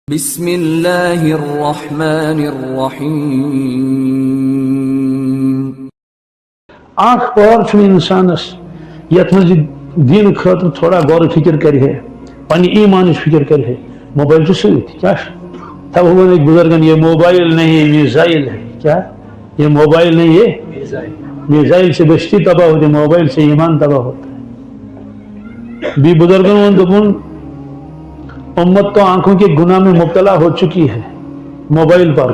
بسم اللہ الرحمن الرحیم آنکھ پور انسانس یت مز دین خاطر تھوڑا غور فکر کرے پنہ ایمان فکر کرے موبائل ست کیا تب ہوا ایک بزرگن یہ موبائل نہیں یہ میزائل ہے کیا یہ موبائل نہیں یہ میزائل سے بستی تباہ ہوتی ہے موبائل سے ایمان تباہ ہوتا ہے بھی بزرگوں دپن امت تو آنکھوں کے گناہ میں مبتلا ہو چکی ہے موبائل پر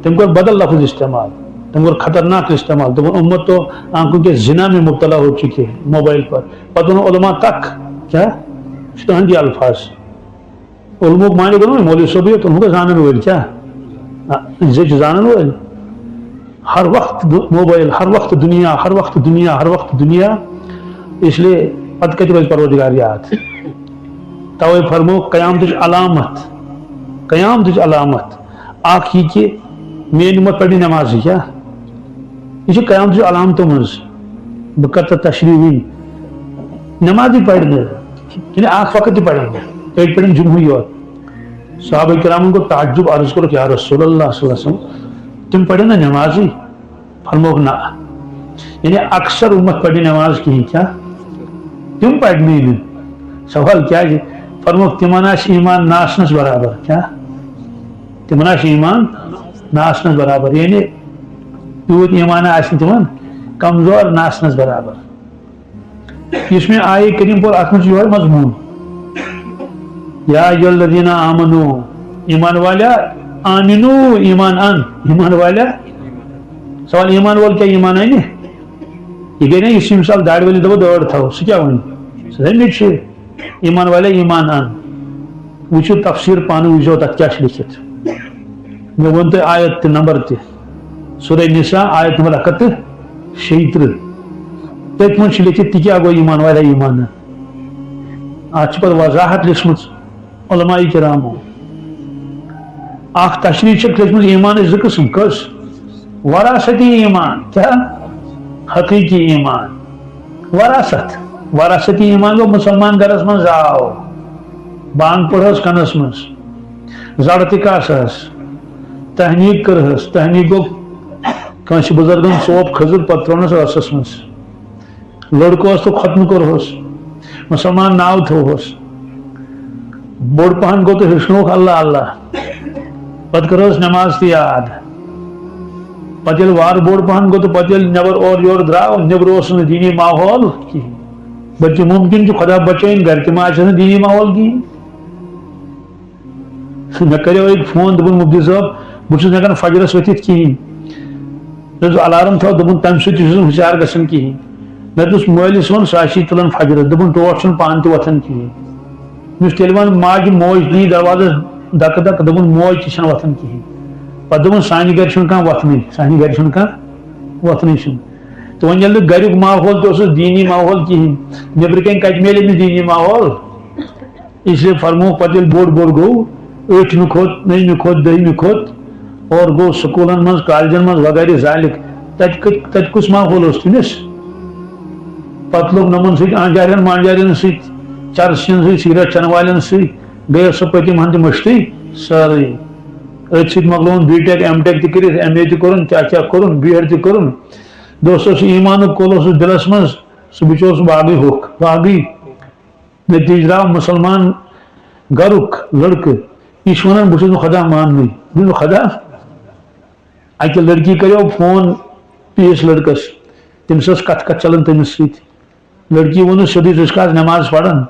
تم کو بدل لفظ استعمال تم کو خطرناک استعمال تم امت تو آنکھوں کے زنا میں مبتلا ہو چکی ہے موبائل پر پتہ علماء تک کیا ہندی الفاظ علماء مانے گا مولوی صوبی تم کو جانن ویل کیا جانن ویل ہر وقت موبائل ہر وقت دنیا ہر وقت دنیا ہر وقت دنیا اس لیے پتہ کتنے روز پروردگار یاد توے فرمو قیامت علامت آخ یہ کہ میری مت پڑھی نماز کیا یہ قیامت علامتوں مز بہ کر تشریح نماز پڑھنے یعنی آخ وقت پڑھیں ایک پڑھیں جمہوری یوت صحابہ کرام کو تعجب عرض کرو کہ یا رسول اللہ صلی اللہ علیہ وسلم تم پڑھیں نا نمازی فرموک نا یعنی اکثر امت پڑھی نماز کی کیا تم پڑھنے سوال کیا ہے فرموک تمناش ایمان ناسنس برابر کیا تمناش ایمان ناسنس برابر یعنی تیوت ایمان آسن تمن کمزور ناسنس برابر اس میں آئے کریم پر اتمن جو ہے مضمون یا ایھا الذین آمنو ایمان والا آمنو ایمان ان ایمان والا سوال ایمان وال کیا ایمان ہے یہ گئی نا اس مثال داڑ والی دبو دوڑ تھا اس کیا ونی سمجھ سے ایمان والے ایمان ان وچو تفسیر پانو وچو تک کیا لکھت میں ونتے آیت نمبر تے سورہ نساء آیت نمبر 76 تک من لکھت تی کیا گو ایمان والے ایمان آج پر وضاحت لکھمت علماء کرامو آخ تشریح چک لکھمت ایمان از قسم کس وراثتی ایمان کیا حقیقی ایمان وراثتی ایمان گو مسلمان گرس من زاو بانگ پڑھس کنس مز زڑ تکاسس تحنیق کرہس تحنیق گو کنس بزرگن صوب کھزر پترونس رسس مز لڑکو اس تو ختم کرہس مسلمان ناو تھوہس بوڑ پہن گو تو ہرشنوک اللہ اللہ پت کرہس نماز تی یاد پتیل وار بوڑ پہن گو تو پتیل نبر اور یور دراو نبر اس دینی ماحول کی بچے ممکن جو خدا بچائیں گھر کے ماں چاہنے دینی ماحول کی میں کرے ایک فون دبن مبدی صاحب بچوں نے کہا فجرس وتھت کہین جو الارم تھا دبن تم سۭتۍ چھُس نہٕ ہوشیار گژھان کہین میں دوس مٲلِس ووٚن سُہ آسی تُلان فجرس دبن ٹوٹھ چھُنہٕ پانہٕ تہِ وۄتھان کہین مےٚ اوس تیٚلہِ وَنان ماجہِ موج دی دروازس دکہٕ دکہٕ دبن موج تہِ چھنہٕ وۄتھان کہین پتہٕ دبن سانہِ گرِ چھُنہٕ کانٛہہ وۄتھنٕے سانہِ گرِ چھُنہٕ کانٛہہ وۄتھنٕے چھُنہٕ تو وۄنۍ ییٚلہِ نہٕ گریُک ماحول تہِ اوسُس دینی ماحول کہین نیبرٕ کَنۍ کتہِ میلہِ أمِس دینی ماحول اس لیے فرموک پتہٕ ییٚلہِ بوٚڑ بوٚڑ گوٚو ٲٹھمہِ کھوٚت نٔیمہِ کھوٚت دٔہمہِ کھوٚت اور گوٚو سکوٗلن منٛز کالجن منٛز وغیرہ ذالِک تتہِ کُس ماحول اوس تٔمِس پتہٕ لوٚگ نۄمن سۭتۍ آنجارٮ۪ن مانجارٮ۪ن سۭتۍ چرسِین سۭتۍ سگریٹ چٮ۪نہٕ والٮ۪ن سۭتۍ گٔیس سۄ پٔتِم ہن تہِ مٔشتٕے سٲرٕے أتھۍ سۭتۍ مۄکلووُن بی ٹیک ایم ٹیک تہِ کٔرِتھ ایم اے تہِ کوٚرُن کیاہ کوٚرُن بی ایڈ تہِ کوٚرُن دوستو سُہ ایمانُک کول اوسُس دلس منٛز سُہ بِچور سُہ باغٕے ہوٚکھ باغٕے نتیجہٕ درٛاو مسلمان گرُک لڑکہٕ یہ چھُ ونان بہٕ چھُس نہٕ خدا ماننٕے بہٕ چھُس خدا اکہِ لڑکی کریو فون بیٚیِس لڑکس تٔمِس ٲس کتھ چلان تٔمِس سۭتۍ لڑکی ووٚنُس سیوٚدُے ژٕ چھُکھ حظ نٮ۪ماز پران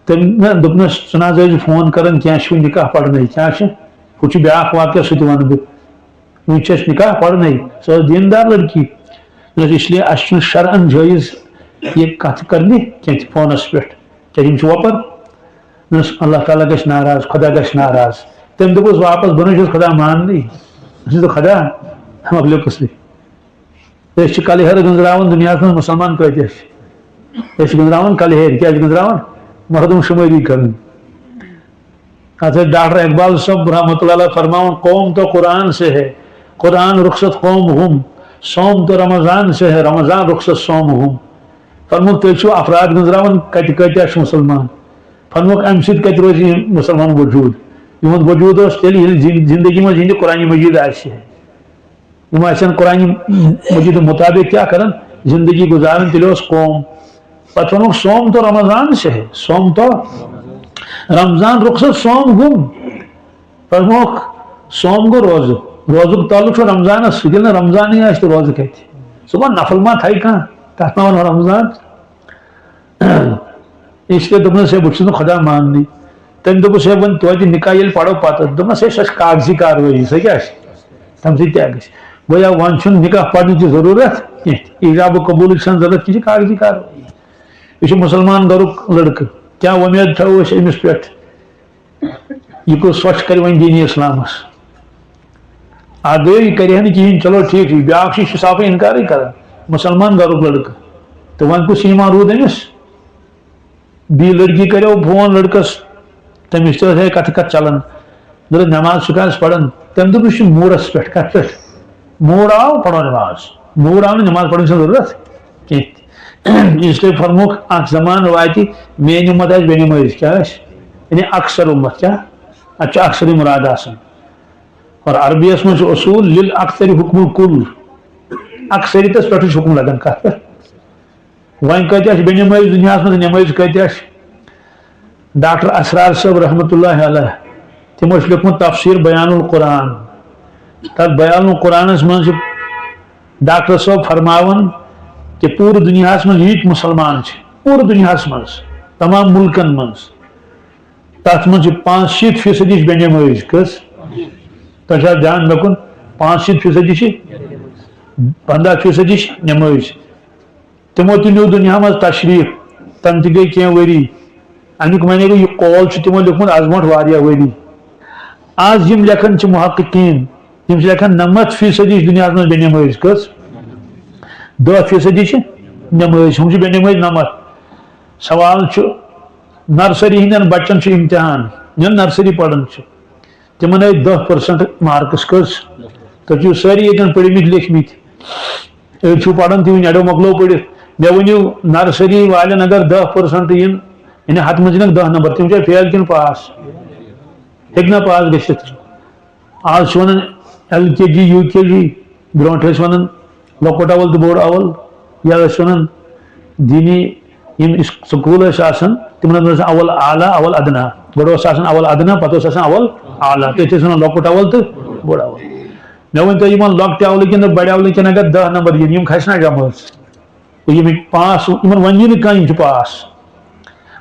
تٔمۍ دوٚپنس ژٕ نہ حظ ٲسۍ فون کران کینٛہہ چھُ نکاح پرنے کیٛاہ چھِ ہُہ چھُ بیٛاکھ واقعہ سُہ تہِ ونہٕ بہٕ وۄنۍ چھِ أسۍ نکاح پرنے سۄ ٲس دیندار لڑکی اس لیے اسہِ چھُنہٕ شرعن جٲیز یہ کتھ کرنہِ کینٛہہ تہِ فونس پٮ۪ٹھ کیٛازِ یِم چھِ وۄپر اللہ تعالیٰ گژھِ ناراض خدا گژھِ ناراض تٔمۍ دوٚپُس واپس بہٕ نہ چھُس خدا ماننٕے بہٕ چھُس خدا مۄکلیو قصہٕ أسۍ چھِ کلہیر گنٛزراوان دُنیاہس منٛز مسلمان کۭتیاہ چھِ أسۍ چھِ گنٛزراوان کلہیر کیٛاہ چھِ گنٛزراوان مردم شُمٲری کرٕنۍ اتھ ٲسۍ ڈاکٹر اقبال صٲب رحمۃ اللہ علیہ فرماوان قوم تو قرآن سے ہے قرآن رخصت قوم ہم سوم تو رمضان سے ہے رمضان رخصت سوم ہم فرموک تُہۍ چھِو افراد گنٛزراوان کتہِ کۭتیاہ چھِ مسلمان فرموک امہ سۭتۍ کتہِ روزِ یہِ مسلمان وجوٗد یِہُنٛد وجوٗد اوس تیٚلہِ ییٚلہِ زندگی منٛز یِہنٛدِ قرآنہِ مجیٖد آسہِ یِم آسن قرآنہِ مجیٖد مطابق کیٛاہ کران زندگی گزاران تیٚلہِ اوس قوم پتہٕ ووٚنُکھ سوم تو رمضان سے ہے سوم تو رمضان رخصت سوم گوٚم فرموکھ سوم گوٚو روزُک تعلق چھُ رمضانس سۭتۍ ییٚلہِ نہٕ رمضانٕے آسہِ تہٕ روزٕ کتہِ سُہ گوٚو نفل ما تھایہِ کانٛہہ تتھ ما ونو رمضان اس لیے دوٚپنس ہے بہٕ چھُس نہٕ خۄدا ماننٕے تٔمۍ دوٚپُس ہے وۄنۍ توتہِ نکاح ییٚلہِ پرو پتہٕ دوٚپنس ہے سۄ چھِ کاغذی کاروٲیی سۄ کیٛاہ چھِ تمہِ سۭتۍ کیٛاہ گژھِ گویا وۄنۍ چھُنہٕ نکاح پرنٕچ ضروٗرت کینٛہہ ایجاب و قبوٗلٕچ چھنہٕ ضروٗرت یہِ چھِ کاغذی کاروٲیی یہ مسلمان گھرک لڑکہ کیا ومید تھو امس پہ یہ کو سوچ کر ون دینی اسلامس آگے یہ کرے کہین چلو ٹھیک بیاکھ صاف انکار کر مسلمان گھرک لڑکہ تو ون کس ایمان رود امس بی لڑکی کرو فون لڑکس تمس ہے کت کت چلان دل نماز سکاس پڑھان تم دس موڈس پہ کت پہ موڈ آو پڑھو نماز موڈ آو نماز پڑھنے سے ضرورت کی اس لیے فرموک اخ زمان واتہ میری امت آس بے نماز کیا یعنی اکثر امت کیا اچھا اکثر مراد آسان اور عربیس من اصول للاکثر حکم الکل اکثریتس پہ حکم لگان کت پہ وین کت بے نماز دنیا من نماز کت ڈاکٹر اسرار صاحب رحمۃ اللہ علیہ تمو لیکھمت تفسیر بیان القرآن تر بیان القرآنس من ڈاکٹر صاحب فرماون کہ پورے دنیا من یت مسلمان پورے دنیا من تمام ملکن من تر من 65% بے نماز کس تھا دھیان رکن 65% 15% نماز تمو تہ نیو دنیا من تشریف تم تہ گئی کینٛہہ ؤری امیک معنی گوٚو یہ قول تمو لیوکھمت از برونٛٹھ واریاہ ؤری آز یم لیکھان محققین تم لیکھان 90% دنیا من بے نماز کس 10% نماز ہم بے نماز 90 سوال نرسری ہند بچن امتحان یم نرسری پڑھان تمن آئی 10% مارکس کس تھی ساری یتن پڑھمت لیکھمت أڑ پڑھان تھی اڑو مکلو پڑھت مے ؤنو نرسری والن اگر 10% ین یعنی ہتھ من 10 نمبر تم فیل کن پاس ہیٚکہِ پاس گژھِتھ آز ونان LKG UKG برونٛٹھ ونان لۄکُٹ اول تو بوڑ اول یا ونان دینی یم سکول تمن اول اعلیٰ اول ادنا گۄڈٕ اوس آسان اول ادنا پتہٕ اوس آسان اول اعلیٰ تٔتھۍ ٲسۍ ونان لۄکُٹ اول تو بوڑ اول مےٚ ؤنۍ تو یمن لۄکٹہِ اولہٕ کِنہٕ بڑِ اولہٕ کِنہٕ اگر 10 نمبر ین یم کھسنا جمٲژ یم پاس یمن ون نہٕ کانٛہہ یم چھِ پاس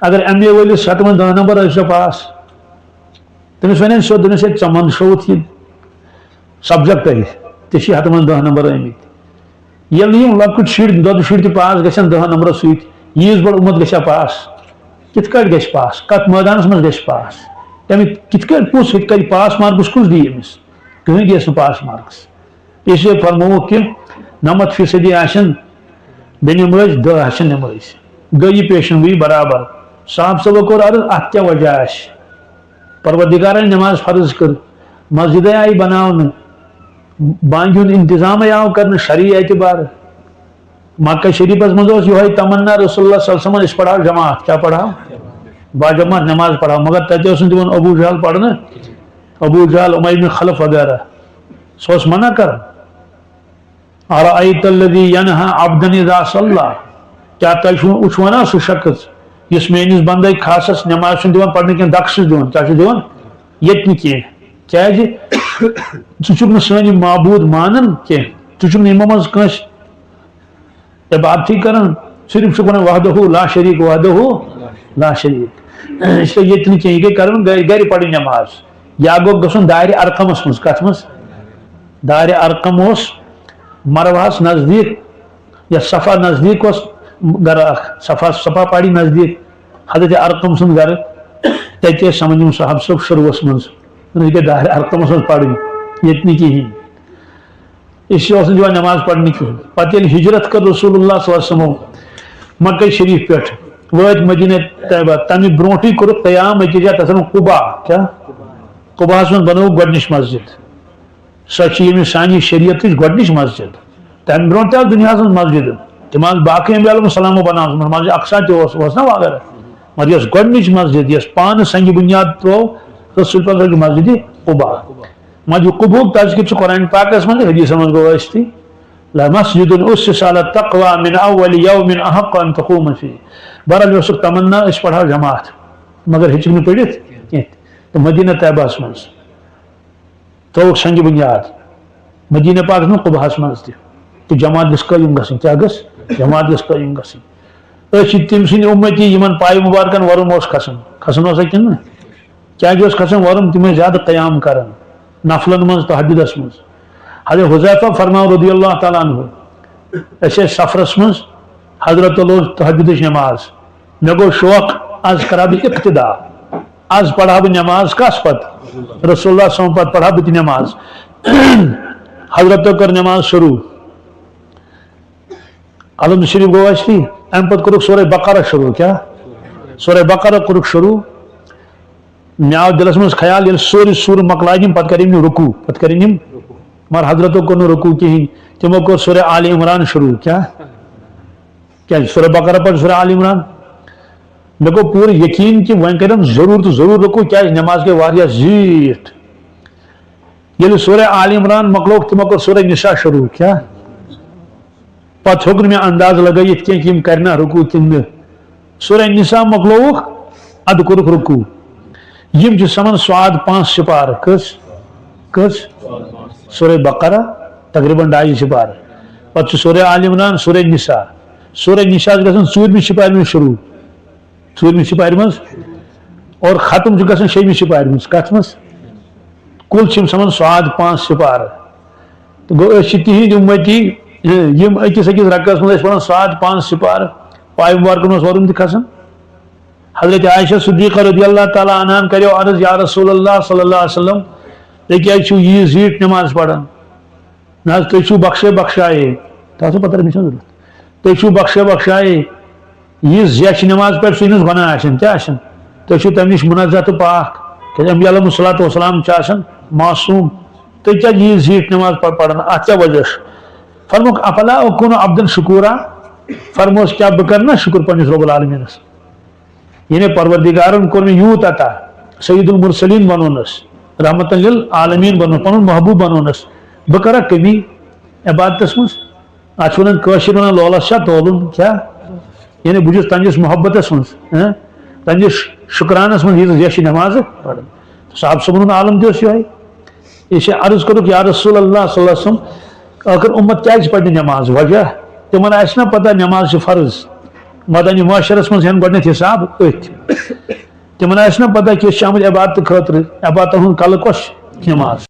اگر MA وٲلِس ہتھ من 10 نمبر ٲسۍ پاس تٔمِس ونن سیوٚد دوٚپنس ہے ژٕ منٛدچھووُتھ یہِ سبجکٹ ژےٚ چھِ ہتھ من 10 نمبر آمٕتۍ ییٚلہِ نہٕ یم لۄکٕٹۍ شُرۍ دۄدٕ شُرۍ تہِ پاس گژھن 10 نمبر سۭتۍ ییٖژ بٔڑ اُمت گژھِ پاس کِتھ کٲٹھۍ گژھِ پاس کتھ مٲدانس منٛز گژھِ پاس تمیُک کِتھ کٲٹھۍ کُس کرِ پاس مارکس کُس دی أمِس کٕہٕنۍ دِیس نہٕ پاس مارکس اس لیے فرمووُکھ کہ 90% آسن بے نماز 10 آسن نماز گٔے یہِ پیشن گویی برابر صاحب صٲبو کوٚر عرض اتھ کیٛاہ وجہ آسہِ پروردگارن نماز فرض کر مسجدے آئی بناونہٕ بانگہِ ہُنٛد انتظامے آو کرنہٕ شرعی اعتبار مکہ شریفس منٛز اوس یہوے تمنا رسول اللہ صلی اللہ علیہ وسلم أسۍ پڑھاو جماعت کیا پڑھاو باجماعت نماز پڑھاو مگر تتہِ اوس نہٕ دِوان ابو جہل پڑھنہٕ ابو جہل اُمَیہ بن خلف وغیرہ سُہ اوس منع کران ارأیت الذی ینہا عبدا اذا صلی کیا تُہۍ وٕچھوا سُہ شخص یُس میٲنِس بندے خاصس نماز چھُنہٕ دِوان پڑھنہٕ کینٛہہ دکہٕ چھُس دِوان کیٛاہ چھُ دِوان ییٚتہِ نہٕ کینٛہہ کیٛازِ ژٕ چھُکھ نہٕ سٲنۍ یِم معبوٗد مانان کینٛہہ ژٕ چھُکھ نہٕ یِمو منٛز کٲنٛسہِ عبادتھٕے کران صرف چھُکھ ونان وحدہو لا شریٖک وحدہو لا شریٖک اس لیے ییٚتہِ نہٕ کینٛہہ یہِ گٔے کرُن گرِ پڑٕنۍ نماز یا گوٚو گژھُن دارِ ارقمس منٛز کتھ منٛز دارِ ارقم اوس مروہس نزدیٖک یا صفا نزدیٖک اوس گرٕ اکھ صفا پاڑی نزدیٖک حضرت ارقم سُنٛد گرٕ تتہِ ٲسۍ سمجھ یِم صاحب صٲب شروٗعس منٛز یہِ گٔے دارِ ارقمس منٛز پرٕنۍ ییٚتہِ نہٕ کِہینۍ اس لیے اوس نہٕ دِوان نماز پرنہٕ کِہینۍ پتہٕ ییٚلہِ ہجرت کٔر رسول اللہ صلی اللہ علیہ وسلمو مکہ شریف پٮ۪ٹھ وٲتۍ مدیٖنہ طیبہ تمہِ برونٛٹھٕے کوٚرُکھ قیام أکِس جایہِ تتھ ونان قُبا کیٛاہ قُباہس منٛز بنٲوٕکھ گۄڈنِچ مسجد سۄ چھِ ییٚمہِ سانہِ شریعتٕچ گۄڈنِچ مسجد تمہِ برونٛٹھ تہِ آسہٕ دُنیاہس منٛز مسجدٕ تِم آسہٕ باقٕے انبیاء علیہم السلامو بناومژٕ مسجد اقصا تہِ اوس نا وغیرہ مگر یس گۄڈنِچ مسجد یس پانہٕ سنگہِ بُنیاد ترٛوو رسول پاک مسجد قبا مسجد قبوُک تذکر چھُ قرآن پاکس منٛز حدیثن منٛز گوٚو ٲسۍ تھی لمسجد أسس على التقوى من أول يوم أحق أن تقوم فيه بہرحال مےٚ اوسُکھ تمنا أسۍ پرہاو جماعت مگر ہیٚچِکھ نہٕ پٔرِتھ کینٛہہ تہٕ مدینہ طیبہس منٛز ترٛووُکھ سنگہِ بُنیاد مدینہ پاکس منٛز قباہس منٛز تہِ تہٕ جماعت گٔژھ قٲیِم گژھٕنۍ کیٛاہ گٔژھ جماعت گٔژھ قٲیِم گژھٕنۍ أسۍ چھِ تٔمۍ سٕنٛدۍ اُمتی یِمن پایہِ مُبارکن وۄرُم اوس کھسان اوسا کِنہٕ نہٕ کیٛازِ اوس کھسان وۄرُم تِم ٲسۍ زیادٕ قیام کران نفلن منٛز تہجُدس منٛز حضرت حذیفہ فرماو رضی اللہ تعالیٰ عنہ أسۍ ٲسۍ سفرس منٛز حضرت اوس تہجُدٕچ نٮ۪ماز مےٚ گوٚو شوق آز کرہا بہٕ اقتدا آز پرہا بہٕ نٮ۪ماز کس پتہٕ رسول اللہ صلی اللہ علیہ وسلم پتہٕ پرہا بہٕ تہِ نٮ۪ماز حضرتو کٔر نٮ۪ماز شروع علم شریف گوٚو اَسہِ تی امہِ پتہٕ کوٚرُکھ سورے بقرہ شروع کیٛاہ سورے بقرہ کوٚرُکھ شروع مےٚ آو دِلس منٛز خیال ییٚلہِ سورُے سورٕ مۄکلاے یِم پتہٕ کرن یِم رُکوٗع پتہٕ کرن یِم مگر حضرتو کوٚر نہٕ رُکوٗع کِہینۍ تِمو کوٚر سورے آل عمران شروع کیٛاہ سورے بقرہ پتہٕ سورے آل عمران مےٚ گوٚو پوٗرٕ یقیٖن کہِ وۄنۍ کرن ضروٗر تہٕ ضروٗر رُکوٗع کیٛازِ نٮ۪ماز گٔے واریاہ زیٖٹھ ییٚلہِ سورے آل عمران مۄکلووُکھ تِمو کوٚر سورے نساء شروع کیٛاہ پتہٕ ہیوٚک نہٕ مےٚ انداز لگٲیِتھ کینٛہہ کہِ یِم کرنا رُکوٗع کِنہٕ نہٕ سورے نساء مۄکلووُکھ ادٕ کوٚرُکھ رُکوٗع یِم چھِ سمان سواد 5 سپارٕ کٔژ سورے بقرہ تقریباً 2.5 سپارٕ پتہٕ چھُ سورے آل عمران سورے نساء چھِ گژھان 4مہِ سپارِ منٛز شروع 4مہِ سپارِ منٛز اور ختم چھُ گژھان 6مہِ سپارِ منٛز کتھ منٛز کُل چھِ یِم سمان سواد 5 سپارٕ تہٕ گوٚو أسۍ چھِ تِہنٛدۍ اُمتی یِم أکِس رکعتس منٛز ٲسۍ پران سواد 5 سپارٕ پایہِ مُبارکن اوس وۄرُم تہِ کھسان حضرت عائشہ صدیقہ رضی اللہ تعالیٰ عنہن کریو عرض یا رسول اللہ صلی اللہ علیہ وسلم تُہۍ کیٛازِ چھِو ییٖژ زیٖٹھ نٮ۪ماز پران نہ حظ تُہۍ چھِو بخشے تۄہہِ چھو پتہ مےٚ چھےٚ ضروٗرت تُہۍ چھِو بخشے ییٖژ زیچھِ نٮ۪ماز پرِ سُہ یہِ نہٕ گۄناہ آسن کیٛاہ آسن تُہۍ چھِو تمہِ نِش منزہ تہٕ پاک کیٛازِ انبیاء علیہم الصلاۃ والسلام چھِ آسان معصوٗم تُہۍ کیٛازِ ییٖژ زیٖٹھ نٮ۪ماز پران اتھ کیٛاہ وجہ چھُ فرمووُکھ افلا اکوٗنُ عبدن شکوٗرا فرمووُس کیٛاہ بہٕ کرٕ نا شُکر پننِس رۄب العالمیٖنس یعنی پروردگارن کوٚر مےٚ یوٗت عطا سید المرسلین بنوونس رحمتن للعالمیٖن بنوون پنُن محبوٗب بنوونس بہٕ کرا کمی عبادتس منٛز اتھ چھِ ونان کٲشِر ونان لولس چھا تولُن کیٛاہ یعنی بہٕ چھُس تہنٛدِس محبتس منٛز تہنٛدِس شُکرانس منٛز ییٖژ زیچھِ نٮ۪مازٕ پران صاحب صٲبُن عالم تہِ اوس یِہوے یہِ چھِ عرض کوٚرُکھ یا رسول اللہ صلی اللہ علیہ وسلم ٲخر اُمت کیٛازِ پرِ نٮ۪ماز وجہ تِمن آسہِ نا پتہ نٮ۪ماز چھِ فرض مدنی معاشرس منٛز ہٮ۪ن گۄڈنٮ۪تھ حساب أتھۍ تِمن آسہِ نا پتہ کہِ أسۍ چھِ آمٕتۍ عبادتہٕ خٲطرٕ عبادتن ہُنٛد کلہٕ کۄس چھِ نٮ۪ماز